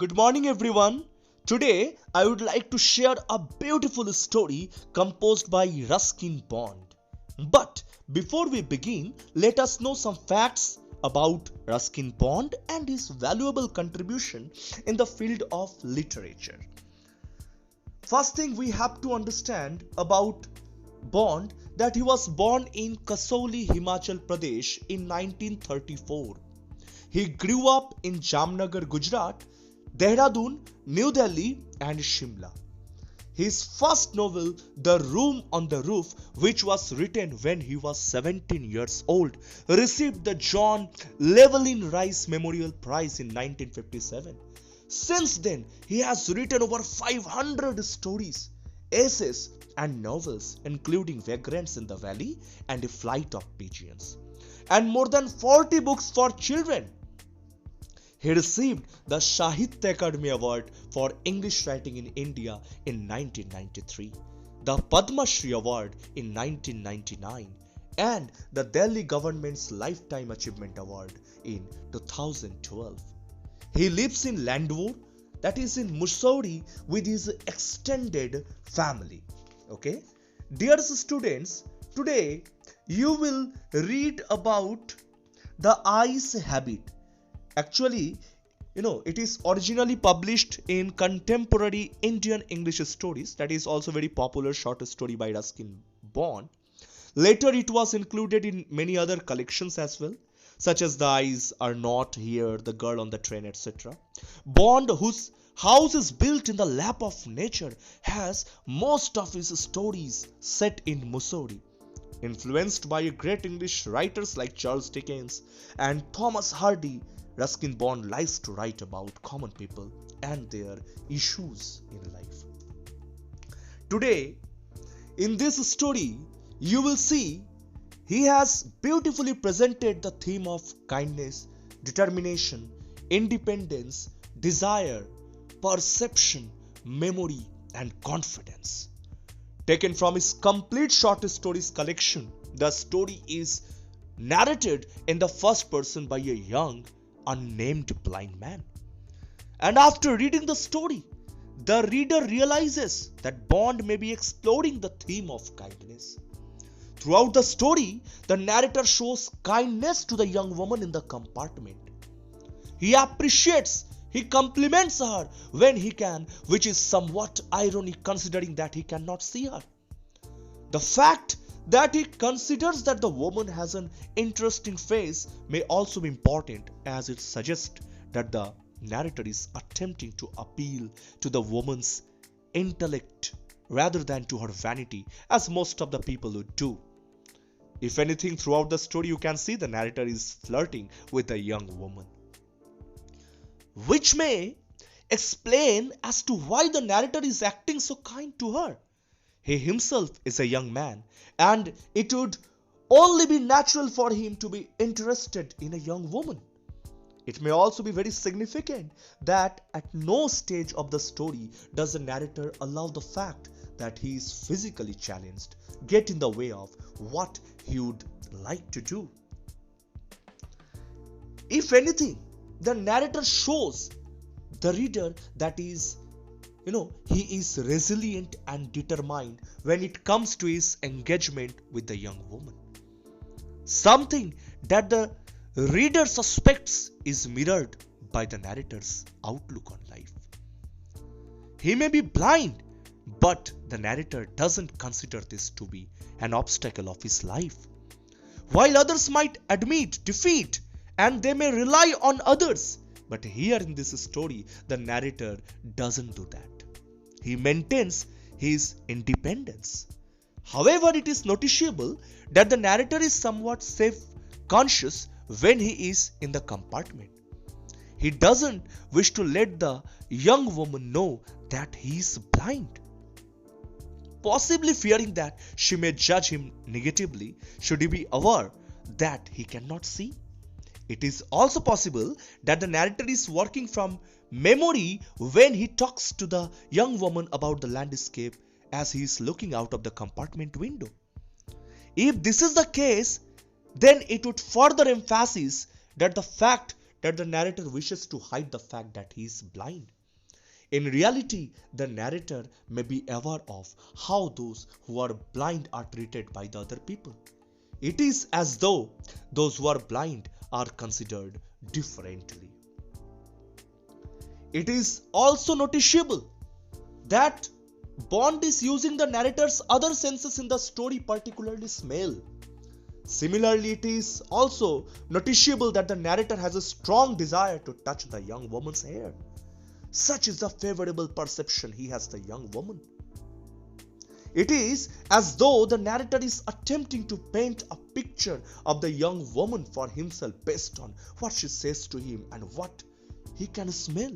Good morning, everyone. Today, I would like to share a beautiful story composed by Ruskin Bond. But before we begin, let us know some facts about Ruskin Bond and his valuable contribution in the field of literature. First thing we have to understand about Bond that he was born in Kasauli, Himachal Pradesh in 1934. He grew up in Jamnagar, Gujarat, Dehradun, New Delhi, and Shimla. His first novel, The Room on the Roof, which was written when he was 17 years old, received the John Llewellyn Rice Memorial Prize in 1957. Since then, he has written over 500 stories, essays, and novels, including Vagrants in the Valley and A Flight of Pigeons, and more than 40 books for children. He received the Sahitya Akademi Award for English Writing in India in 1993, the Padma Shri Award in 1999, and the Delhi government's Lifetime Achievement Award in 2012. He lives in Landore, that is in Mussoorie, with his extended family. Okay, dear students, today you will read about the Ice Habit. Actually, it is originally published in Contemporary Indian English Stories, that is also very popular short story by Ruskin Bond. Later it was included in many other collections as well, such as The Eyes Are Not Here, The Girl on the Train, etc. Bond, whose house is built in the lap of nature, has most of his stories set in Mussoorie. Influenced by great English writers like Charles Dickens and Thomas Hardy, Ruskin Bond likes to write about common people and their issues in life. Today, in this story, you will see he has beautifully presented the theme of kindness, determination, independence, desire, perception, memory, and confidence. Taken from his complete short stories collection, the story is narrated in the first person by a young, unnamed blind man. And after reading the story, the reader realizes that Bond may be exploring the theme of kindness. Throughout the story, the narrator shows kindness to the young woman in the compartment. He appreciates, he compliments her when he can, which is somewhat ironic considering that he cannot see her. The fact that he considers that the woman has an interesting face may also be important, as it suggests that the narrator is attempting to appeal to the woman's intellect rather than to her vanity, as most of the people would do. If anything, throughout the story you can see the narrator is flirting with a young woman, which may explain as to why the narrator is acting so kind to her. He himself is a young man, and it would only be natural for him to be interested in a young woman. It may also be very significant that at no stage of the story does the narrator allow the fact that he is physically challenged get in the way of what he would like to do. If anything, the narrator shows the reader that he is resilient and determined when it comes to his engagement with the young woman. Something that the reader suspects is mirrored by the narrator's outlook on life. He may be blind, but the narrator doesn't consider this to be an obstacle of his life. While others might admit defeat and they may rely on others, but here in this story, the narrator doesn't do that. He maintains his independence. However, it is noticeable that the narrator is somewhat self-conscious when he is in the compartment. He doesn't wish to let the young woman know that he is blind, possibly fearing that she may judge him negatively should he be aware that he cannot see. It is also possible that the narrator is working from memory when he talks to the young woman about the landscape as he is looking out of the compartment window. If this is the case, then it would further emphasize that the fact that the narrator wishes to hide the fact that he is blind. In reality, the narrator may be aware of how those who are blind are treated by the other people. It is as though those who are blind are considered differently. It is also noticeable that Bond is using the narrator's other senses in the story, particularly smell. Similarly, it is also noticeable that the narrator has a strong desire to touch the young woman's hair. Such is the favorable perception he has the young woman. It is as though the narrator is attempting to paint a picture of the young woman for himself based on what she says to him and what he can smell.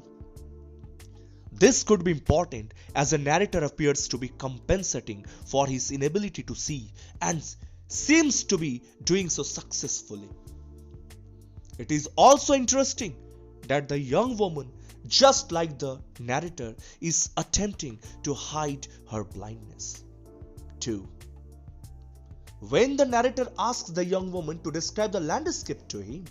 This could be important as the narrator appears to be compensating for his inability to see and seems to be doing so successfully. It is also interesting that the young woman, just like the narrator, is attempting to hide her blindness. 2. When the narrator asks the young woman to describe the landscape to him,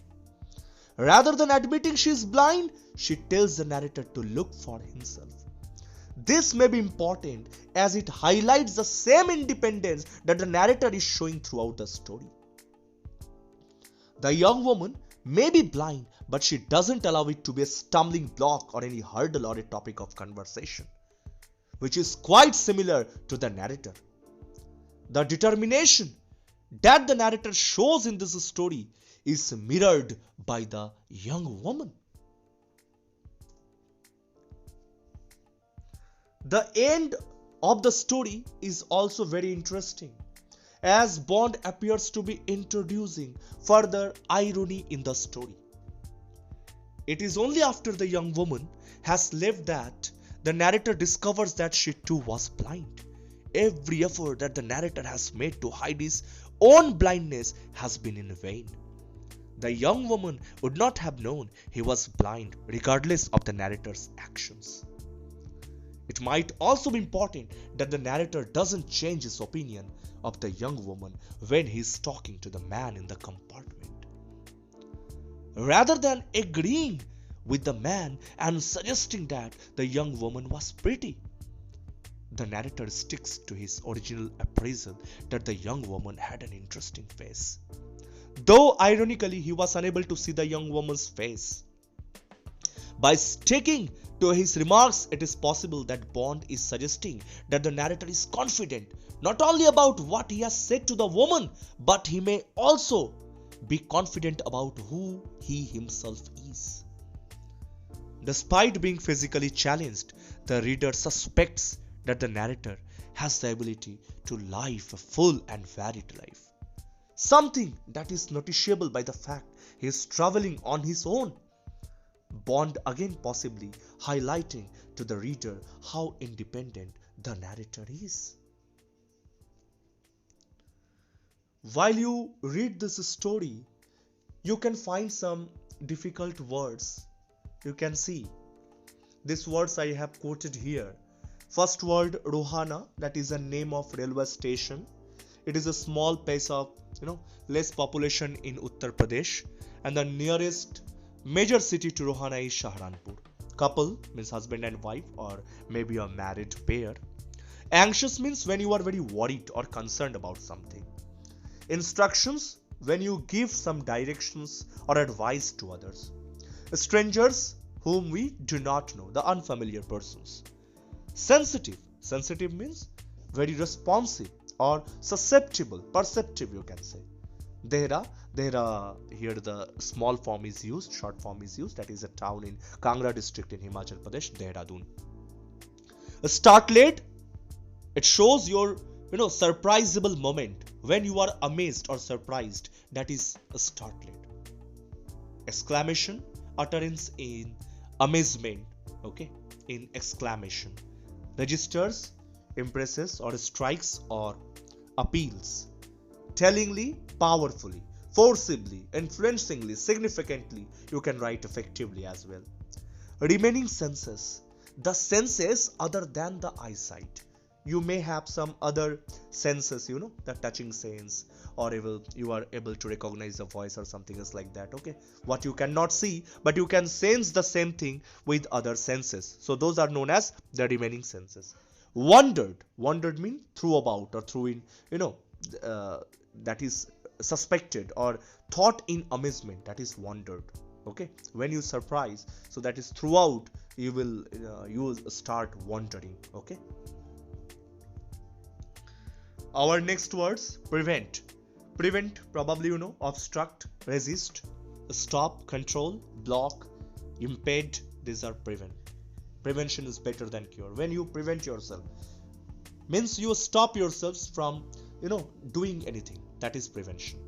rather than admitting she is blind, she tells the narrator to look for himself. This may be important as it highlights the same independence that the narrator is showing throughout the story. The young woman may be blind, but she doesn't allow it to be a stumbling block or any hurdle or a topic of conversation, which is quite similar to the narrator. The determination that the narrator shows in this story is mirrored by the young woman. The end of the story is also very interesting, as Bond appears to be introducing further irony in the story. It is only after the young woman has left that the narrator discovers that she too was blind. Every effort that the narrator has made to hide his own blindness has been in vain. The young woman would not have known he was blind regardless of the narrator's actions. It might also be important that the narrator doesn't change his opinion of the young woman when he is talking to the man in the compartment. Rather than agreeing with the man and suggesting that the young woman was pretty, the narrator sticks to his original appraisal that the young woman had an interesting face. Though ironically he was unable to see the young woman's face. By sticking to his remarks, it is possible that Bond is suggesting that the narrator is confident not only about what he has said to the woman, but he may also be confident about who he himself is. Despite being physically challenged, the reader suspects that the narrator has the ability to live a full and varied life. Something that is noticeable by the fact he is traveling on his own. Bond again possibly highlighting to the reader how independent the narrator is. While you read this story, you can find some difficult words. You can see these words I have quoted here. First word, Rohana, that is a name of railway station. It is a small place of less population in Uttar Pradesh, and the nearest major city to Rohana is Saharanpur. Couple means husband and wife, or maybe a married pair. Anxious means when you are very worried or concerned about something. Instructions, when you give some directions or advice to others. Strangers, whom we do not know, the unfamiliar persons. Sensitive means very responsive or susceptible, perceptive you can say. Dehra, here the small form is used, short form is used, that is a town in Kangra district in Himachal Pradesh, Dehradun. Startled, it shows your surprisable moment when you are amazed or surprised, that is a startled. Exclamation, utterance in amazement, in exclamation. Registers, impresses or strikes or appeals. Tellingly, powerfully, forcibly, influencingly, significantly, you can write effectively as well. Remaining senses, the senses other than the eyesight. you may have some other senses, the touching sense, or you are able to recognize the voice or something else like that. Okay, what you cannot see, but you can sense the same thing with other senses. So those are known as the remaining senses. Wondered mean through about or through in, that is suspected or thought in amazement, that is wondered. Okay, when you surprise, so that is throughout, you will start wondering. Okay, our next words, prevent. Prevent, probably obstruct, resist, stop, control, block, impede. These are prevent. Prevention is better than cure. When you prevent yourself, means you stop yourselves from doing anything. That is prevention.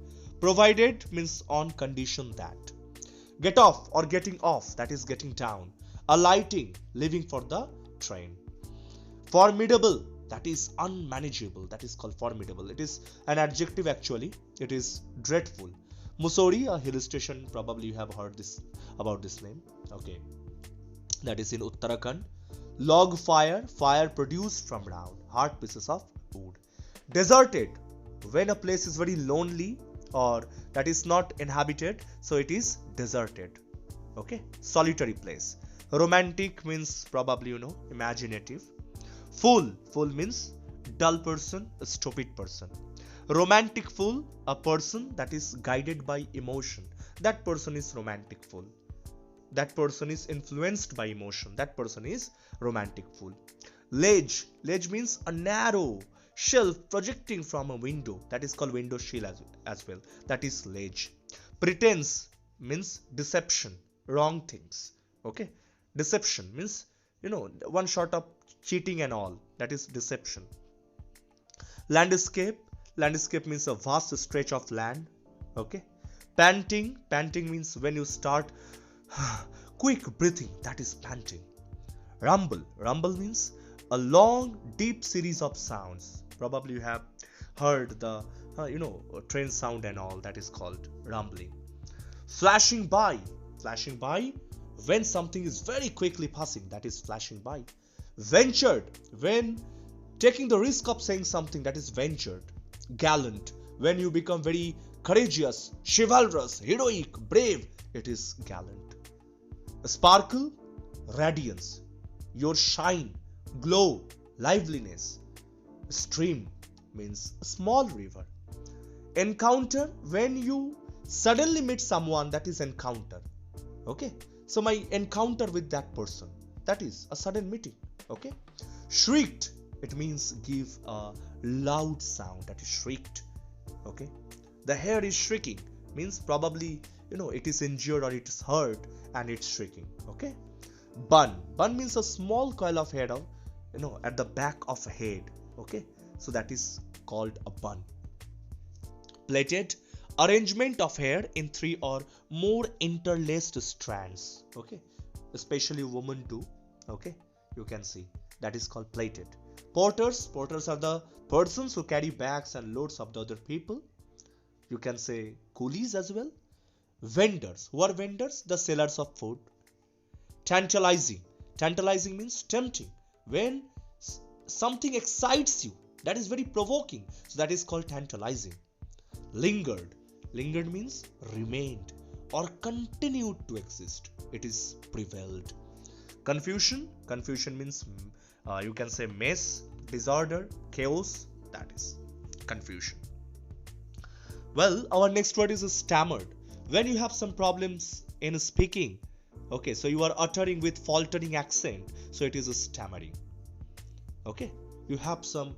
Provided means on condition that. Get off or getting off, that is getting down. Alighting, leaving for the train. Formidable, that is unmanageable, that is called formidable. It is an adjective actually. It is dreadful. Mussoorie, a hill station, probably you have heard about this name. Okay, that is in Uttarakhand. Log fire, fire produced from round hard pieces of wood. Deserted, when a place is very lonely or that is not inhabited, so it is deserted. Okay, solitary place. Romantic means probably imaginative. Fool means dull person, a stupid person. Romantic fool, a person that is guided by emotion. That person is romantic fool. That person is influenced by emotion. That person is romantic fool. Ledge means a narrow shelf projecting from a window. That is called window sill as well. That is ledge. Pretense means deception, wrong things. Okay, deception means one short of cheating and all. That is deception. Landscape means a vast stretch of land. Okay, panting means when you start quick breathing, that is panting. Rumble means a long deep series of sounds. Probably you have heard the train sound and all. That is called rumbling. Flashing by, when something is very quickly passing, that is flashing by. Ventured, when taking the risk of saying something, that is ventured. Gallant, when you become very courageous, chivalrous, heroic, brave, it is gallant. Sparkle, radiance, your shine, glow, liveliness. Stream means a small river. Encounter, when you suddenly meet someone, that is encounter. Okay, so my encounter with that person, that is a sudden meeting. Okay, shrieked, it means give a loud sound, that is shrieked. Okay, the hair is shrieking means probably it is injured or it is hurt and it's shrieking. Okay, bun means a small coil of hair at the back of a head. Okay, so that is called a bun. Plaited, arrangement of hair in 3 or more interlaced strands. Okay, especially women do. Okay, you can see that is called plaited. Porters are the persons who carry bags and loads of the other people. You can say coolies as well. Vendors, who are vendors? The sellers of food. Tantalizing means tempting. When something excites you, that is very provoking, so that is called tantalizing. Lingered means remained or continued to exist. It is prevailed. Confusion means you can say mess, disorder, chaos. That is confusion. Well, our next word is stammered. When you have some problems in speaking, okay, so you are uttering with faltering accent, so it is a stammering. Okay, you have some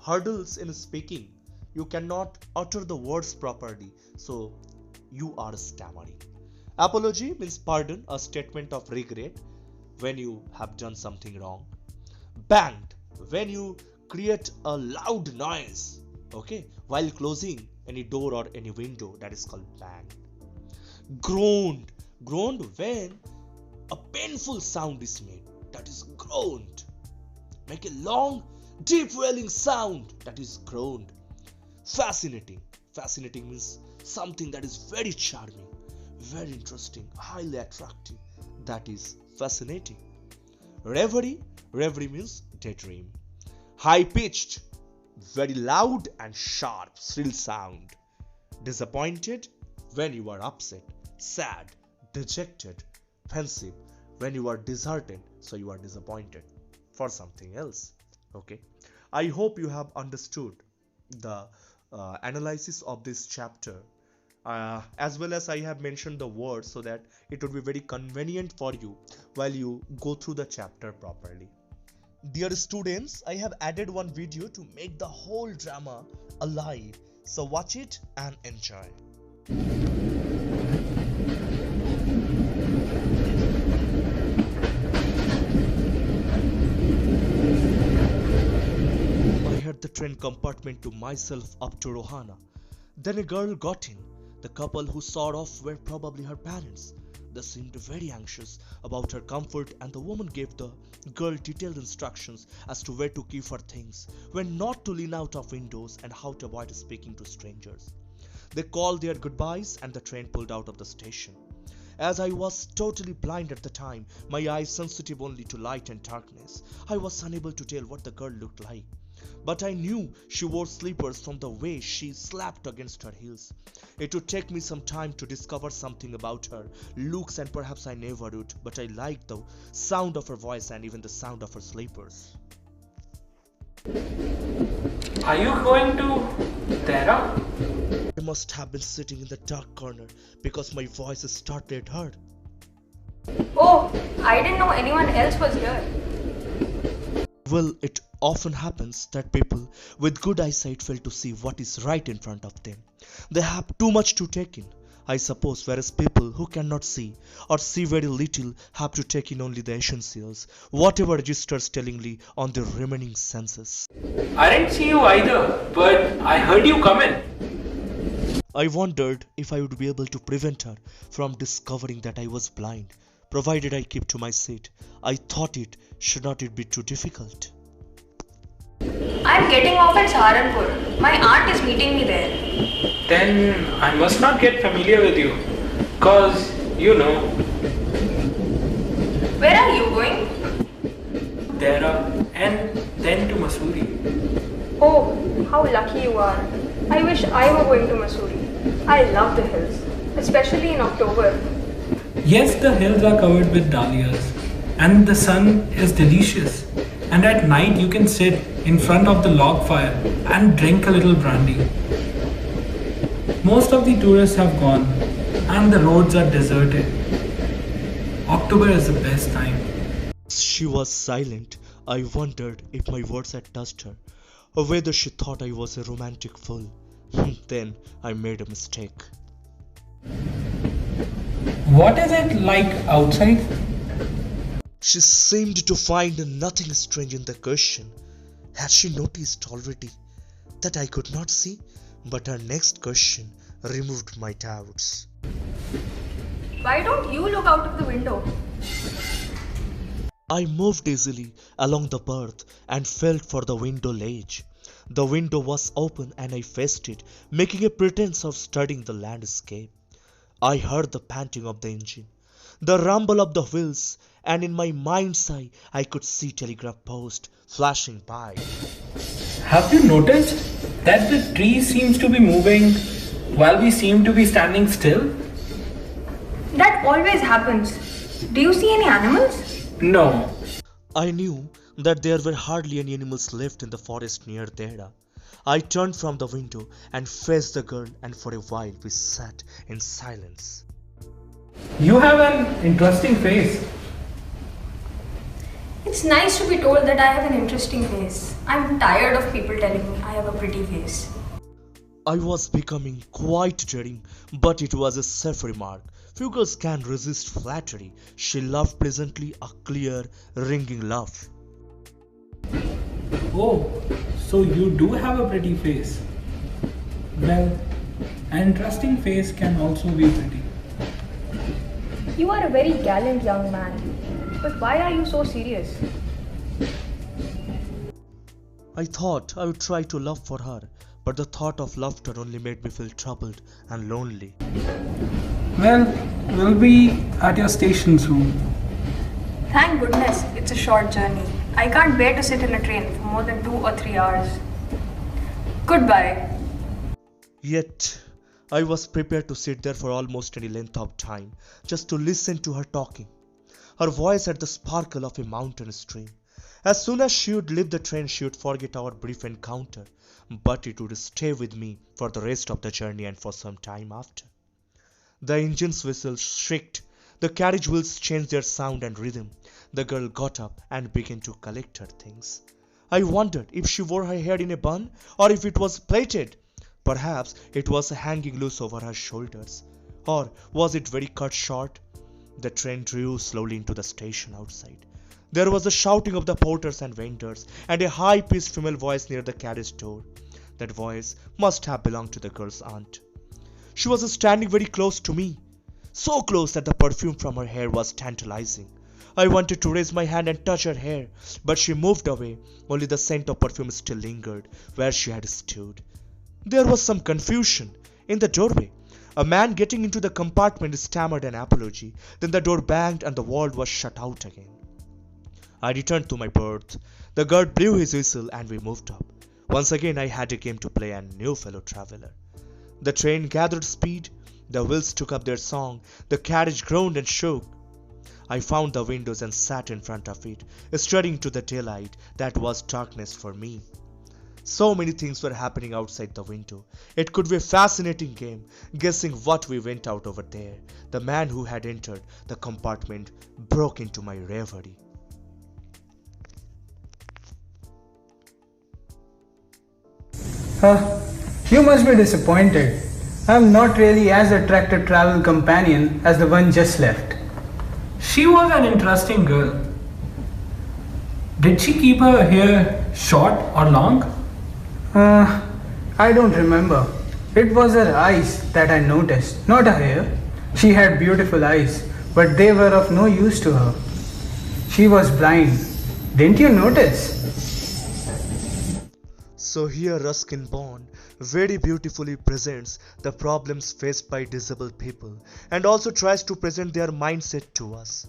hurdles in speaking. You cannot utter the words properly, so you are stammering. Apology means pardon, a statement of regret when you have done something wrong. Banged, when you create a loud noise, okay, while closing any door or any window, that is called banged. Groaned when a painful sound is made, that is groaned. Make a long deep wailing sound, that is groaned. Fascinating means something that is very charming, very interesting, highly attractive, that is fascinating. Reverie means daydream. high-pitched, very loud and sharp, shrill sound. Disappointed when you are upset, sad, dejected, pensive when you are disheartened, so you are disappointed for something else. Okay, I hope you have understood the analysis of this chapter, as well as I have mentioned the words so that it would be very convenient for you while you go through the chapter properly. Dear students, I have added one video to make the whole drama alive, so watch it and enjoy. I had the train compartment to myself up to Rohana. Then a girl got in. The couple who sawed off were probably her parents. They seemed very anxious about her comfort, and the woman gave the girl detailed instructions as to where to keep her things, when not to lean out of windows, and how to avoid speaking to strangers. They called their goodbyes and the train pulled out of the station. As I was totally blind at the time, my eyes sensitive only to light and darkness, I was unable to tell what the girl looked like. But I knew she wore slippers from the way she slapped against her heels. It would take me some time to discover something about her looks, and perhaps I never would, but I liked the sound of her voice and even the sound of her slippers. Are you going to Tara? I must have been sitting in the dark corner because my voice started heard. Oh, I didn't know anyone else was here. Well, it often happens that people with good eyesight fail to see what is right in front of them. They have too much to take in, I suppose, whereas people who cannot see or see very little have to take in only the essentials, whatever registers tellingly on their remaining senses. I didn't see you either, but I heard you come in. I wondered if I would be able to prevent her from discovering that I was blind, provided I kept to my seat. I thought it should not it be too difficult. I'm getting off at Saharanpur. My aunt is meeting me there. Then I must not get familiar with you. Cause, you know. Where are you going? Tara and then to Mussoorie. Oh, how lucky you are. I wish I were going to Mussoorie. I love the hills, especially in October. Yes, the hills are covered with dahlias and the sun is delicious. And at night you can sit in front of the log fire and drink a little brandy. Most of the tourists have gone and the roads are deserted. October is the best time. She was silent. I wondered if my words had touched her, or whether she thought I was a romantic fool. Then I made a mistake. What is it like outside? She seemed to find nothing strange in the question. Had she noticed already that I could not see? But her next question removed my doubts. Why don't you look out of the window? I moved easily along the berth and felt for the window ledge. The window was open and I faced it, making a pretense of studying the landscape. I heard the panting of the engine, the rumble of the wheels, and in my mind's eye I could see telegraph post flashing by. Have you noticed that the tree seems to be moving while we seem to be standing still? That always happens. Do you see any animals? No. I knew that there were hardly any animals left in the forest near Dehra. I turned from the window and faced the girl, and for a while we sat in silence. You have an interesting face. It's nice to be told that I have an interesting face. I'm tired of people telling me I have a pretty face. I was becoming quite daring, but it was a safe remark. Few girls can resist flattery. She laughed pleasantly, a clear, ringing laugh. Oh, so you do have a pretty face. Well, an interesting face can also be pretty. You are a very gallant young man. But why are you so serious? I thought I would try to laugh for her, but the thought of laughter only made me feel troubled and lonely. Well, we'll be at your station soon. Thank goodness it's a short journey. I can't bear to sit in a train for more than 2 or 3 hours. Goodbye. Yet, I was prepared to sit there for almost any length of time just to listen to her talking. Her voice had the sparkle of a mountain stream. As soon as she would leave the train, she would forget our brief encounter, but it would stay with me for the rest of the journey and for some time after. The engine's whistle shrieked, the carriage wheels changed their sound and rhythm. The girl got up and began to collect her things. I wondered if she wore her hair in a bun or if it was plaited. Perhaps it was hanging loose over her shoulders. Or was it very cut short? The train drew slowly into the station outside. There was a shouting of the porters and vendors, and a high-pitched female voice near the carriage door. That voice must have belonged to the girl's aunt. She was standing very close to me, so close that the perfume from her hair was tantalizing. I wanted to raise my hand and touch her hair, but she moved away. Only the scent of perfume still lingered where she had stood. There was some confusion. In the doorway, a man getting into the compartment stammered an apology. Then the door banged and the world was shut out again. I returned to my berth. The guard blew his whistle and we moved up. Once again I had a game to play and new fellow traveler. The train gathered speed. The wheels took up their song. The carriage groaned and shook. I found the windows and sat in front of it, staring to the daylight that was darkness for me. So many things were happening outside the window. It could be a fascinating game, guessing what we went out over there. The man who had entered the compartment broke into my reverie. You must be disappointed. I am not really as attractive travel companion as the one just left. She was an interesting girl. Did she keep her hair short or long? I don't remember. It was her eyes that I noticed, not her hair. She had beautiful eyes, but they were of no use to her. She was blind. Didn't you notice? So here Ruskin Bond very beautifully presents the problems faced by disabled people and also tries to present their mindset to us.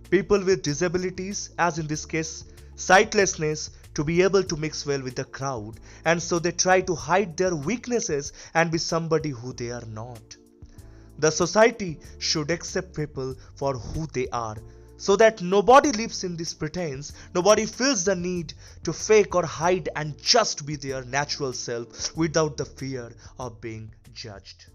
People with disabilities, as in this case sightlessness, to be able to mix well with the crowd, and so they try to hide their weaknesses and be somebody who they are not. The society should accept people for who they are, so that nobody lives in this pretense, nobody feels the need to fake or hide and just be their natural self without the fear of being judged.